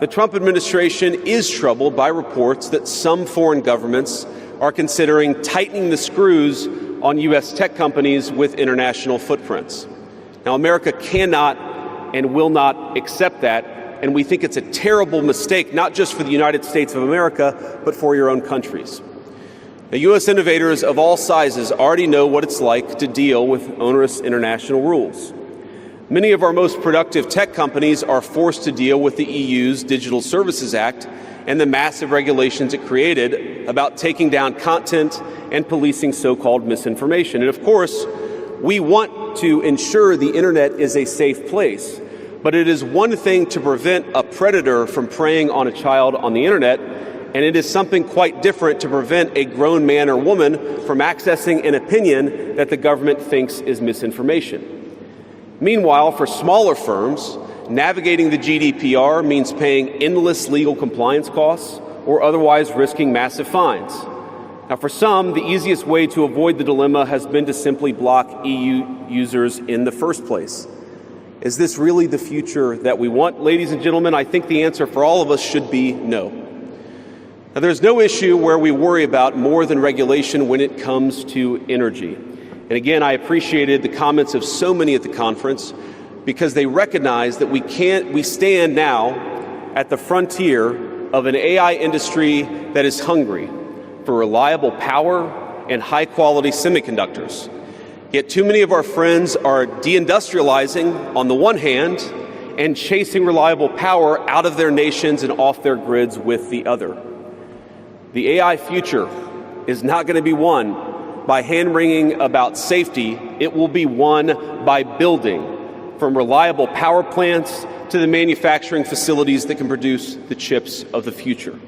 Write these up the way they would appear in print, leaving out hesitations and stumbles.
the Trump administration is troubled by reports that some foreign governments are considering tightening the screws on U.S. tech companies with international footprints. Now, America cannot and will not accept that, and we think it's a terrible mistake, not just for the United States of America, but for your own countries. Now, U.S. innovators of all sizes already know what it's like to deal with onerous international rules. Many of our most productive tech companies are forced to deal with the EU's Digital Services Act and the massive regulations it created about taking down content and policing so-called misinformation. And of course, we want to ensure the internet is a safe place, but it is one thing to prevent a predator from preying on a child on the internet, and it is something quite different to prevent a grown man or woman from accessing an opinion that the government thinks is misinformation. Meanwhile, for smaller firms, navigating the GDPR means paying endless legal compliance costs or otherwise risking massive fines. Now, for some, the easiest way to avoid the dilemma has been to simply block EU users in the first place. Is this really the future that we want? Ladies and gentlemen, I think the answer for all of us should be no. Now, there's no issue where we worry about more than regulation when it comes to energy. And again, I appreciated the comments of so many at the conference because they recognize that we stand now at the frontier of an AI industry that is hungry for reliable power and high-quality semiconductors. Yet too many of our friends are de-industrializing on the one hand and chasing reliable power out of their nations and off their grids with the other. The AI future is not going to be won by hand-wringing about safety. It will be won by building, from reliable power plants to the manufacturing facilities that can produce the chips of the future.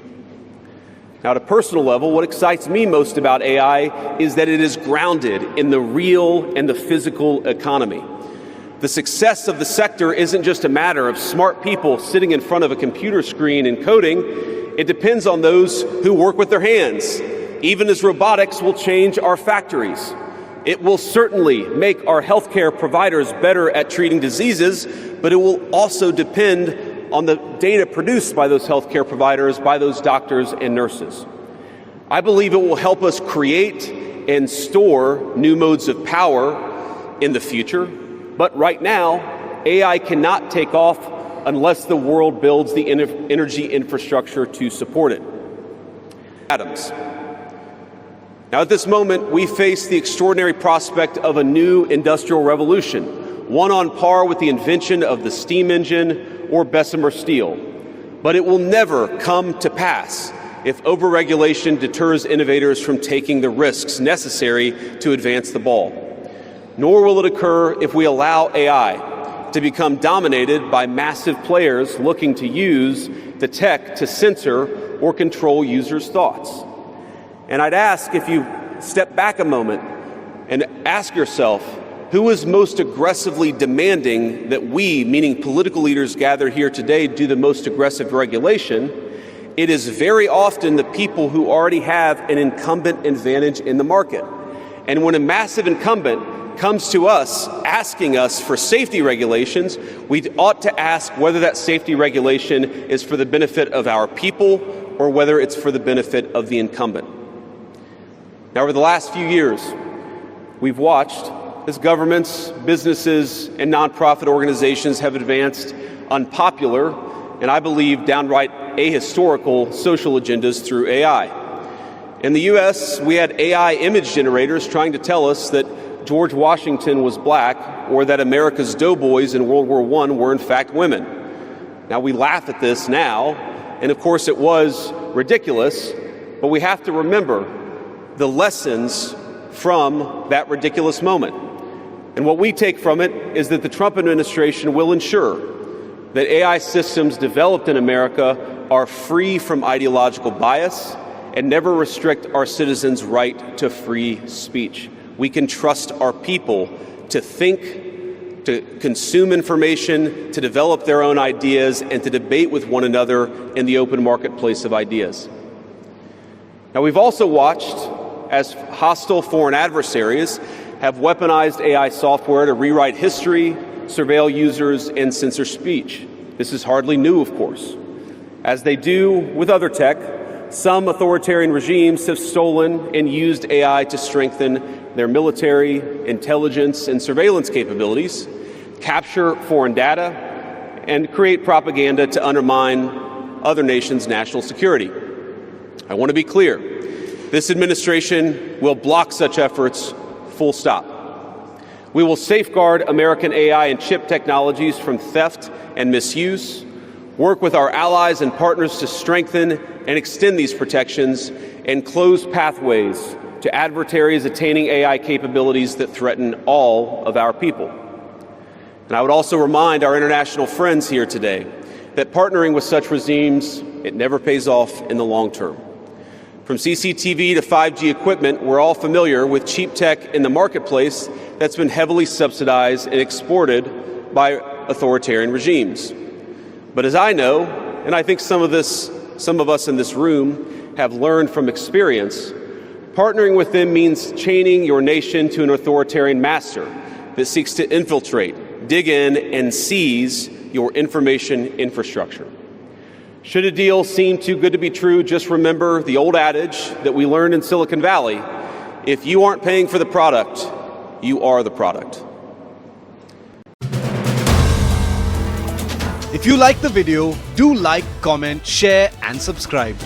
Now, at a personal level, what excites me most about AI is that it is grounded in the real and the physical economy. The success of the sector isn't just a matter of smart people sitting in front of a computer screen and coding. It depends on those who work with their hands, even as robotics will change our factories. It will certainly make our healthcare providers better at treating diseases, but it will also depend on the data produced by those healthcare providers, by those doctors and nurses. I believe it will help us create and store new modes of power in the future, but right now, AI cannot take off unless the world builds the energy infrastructure to support it. Atoms. Now, at this moment, we face the extraordinary prospect of a new industrial revolution, one on par with the invention of the steam engine or Bessemer steel. But it will never come to pass if overregulation deters innovators from taking the risks necessary to advance the ball. Nor will it occur if we allow AI to become dominated by massive players looking to use the tech to censor or control users' thoughts. And I'd ask if you step back a moment and ask yourself, who is most aggressively demanding that we, meaning political leaders gathered here today, do the most aggressive regulation? It is very often the people who already have an incumbent advantage in the market. And when a massive incumbent comes to us asking us for safety regulations, we ought to ask whether that safety regulation is for the benefit of our people or whether it's for the benefit of the incumbent. Now, over the last few years, we've watched as governments, businesses, and nonprofit organizations have advanced unpopular and, I believe, downright ahistorical social agendas through AI. In the U.S., we had AI image generators trying to tell us that George Washington was black or that America's doughboys in World War I were in fact women. Now, we laugh at this now, and of course it was ridiculous, but we have to remember the lessons from that ridiculous moment. And what we take from it is that the Trump administration will ensure that AI systems developed in America are free from ideological bias and never restrict our citizens' right to free speech. We can trust our people to think, to consume information, to develop their own ideas, and to debate with one another in the open marketplace of ideas. Now, we've also watched as hostile foreign adversaries have weaponized AI software to rewrite history, surveil users, and censor speech. This is hardly new, of course. As they do with other tech, some authoritarian regimes have stolen and used AI to strengthen their military, intelligence, and surveillance capabilities, capture foreign data, and create propaganda to undermine other nations' national security. I want to be clear. This administration will block such efforts, full stop. We will safeguard American AI and chip technologies from theft and misuse, work with our allies and partners to strengthen and extend these protections, and close pathways to adversaries attaining AI capabilities that threaten all of our people. And I would also remind our international friends here today that partnering with such regimes, it never pays off in the long term. From CCTV to 5G equipment, we're all familiar with cheap tech in the marketplace that's been heavily subsidized and exported by authoritarian regimes. But as I know, and I think some of us in this room have learned from experience, partnering with them means chaining your nation to an authoritarian master that seeks to infiltrate, dig in, and seize your information infrastructure. Should a deal seem too good to be true, just remember the old adage that we learned in Silicon Valley: if you aren't paying for the product, you are the product. If you like the video, do like, comment, share and subscribe.